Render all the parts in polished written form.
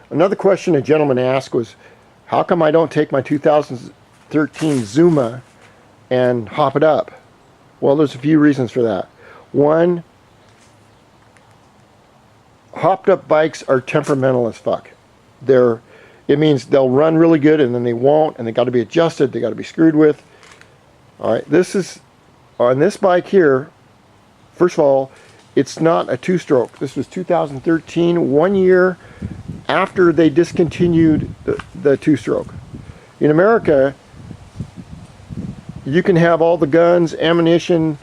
Another question a gentleman asked was, how come I don't take my 2013 Zuma and hop it up? Well, there's a few reasons for that. One, hopped up bikes are temperamental as fuck. It means they'll run really good and then they won't, and they got to be adjusted, they got to be screwed with. All right, this is on this bike here. First of all, it's not a two-stroke. This was 2013, 1 year after they discontinued the two-stroke. In America, you can have all the guns, ammunition,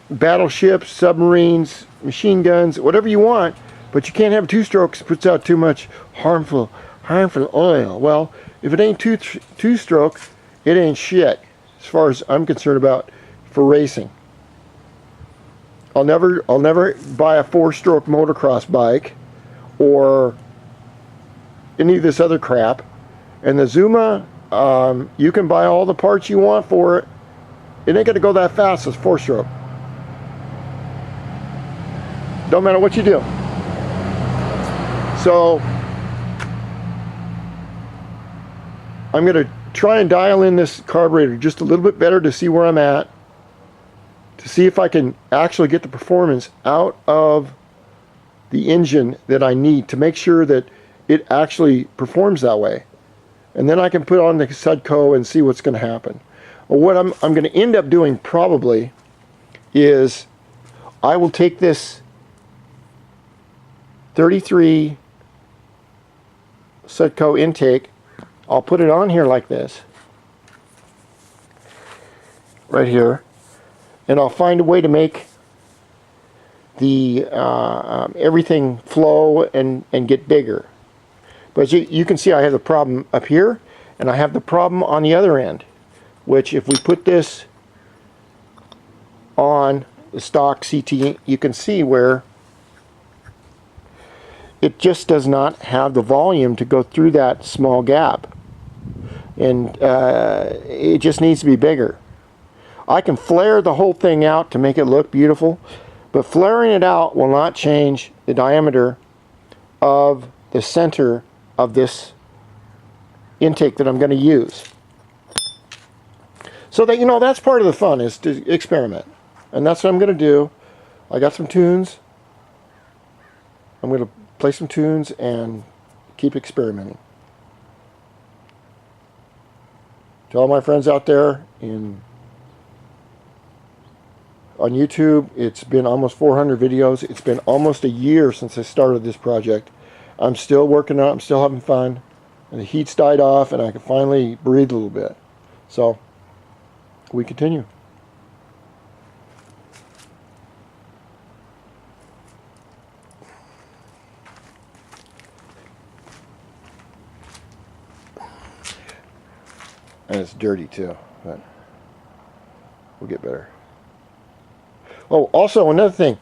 battleships, submarines, machine guns, whatever you want, but you can't have two-strokes. It puts out too much harmful oil. Well, if it ain't two-stroke, it ain't shit, as far as I'm concerned about for racing. I'll never buy a 4-stroke motocross bike or any of this other crap. And the Zuma, you can buy all the parts you want for it. It ain't gonna go that fast as 4-stroke. Don't matter what you do. So I'm gonna try and dial in this carburetor just a little bit better to see where I'm at, to see if I can actually get the performance out of the engine that I need to make sure that it actually performs that way. And then I can put on the Sudco and see what's going to happen. Well, what I'm going to end up doing probably is I will take this 33 Sudco intake, I'll put it on here like this, right here, and I'll find a way to make the everything flow and get bigger. But you can see I have the problem up here, and I have the problem on the other end, which if we put this on the stock CT, you can see where it just does not have the volume to go through that small gap, and it just needs to be bigger. I can flare the whole thing out to make it look beautiful, but flaring it out will not change the diameter of the center of this intake that I'm going to use. So that, you know, that's part of the fun, is to experiment. And that's what I'm going to do. I got some tunes. I'm going to play some tunes and keep experimenting. To all my friends out there on YouTube, it's been almost 400 videos. It's been almost a year since I started this project. I'm still working on it. I'm still having fun. And the heat's died off, and I can finally breathe a little bit. So, we continue. And it's dirty too, but we'll get better. Oh, also another thing.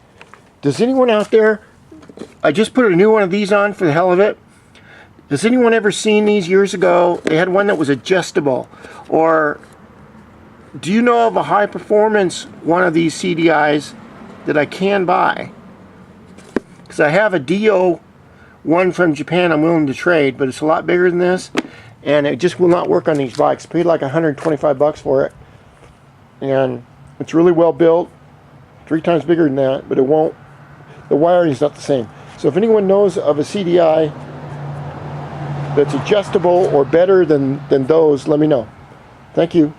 Does anyone out there, I just put a new one of these on for the hell of it. Has anyone ever seen these years ago? They had one that was adjustable. Or do you know of a high performance one of these CDIs that I can buy? Because I have a Dio one from Japan I'm willing to trade, but it's a lot bigger than this, and it just will not work on these bikes. I paid like 125 bucks for it, and it's really well built, 3 times bigger than that, but it won't, the wiring is not the same. So if anyone knows of a CDI that's adjustable or better than those, let me know. Thank you.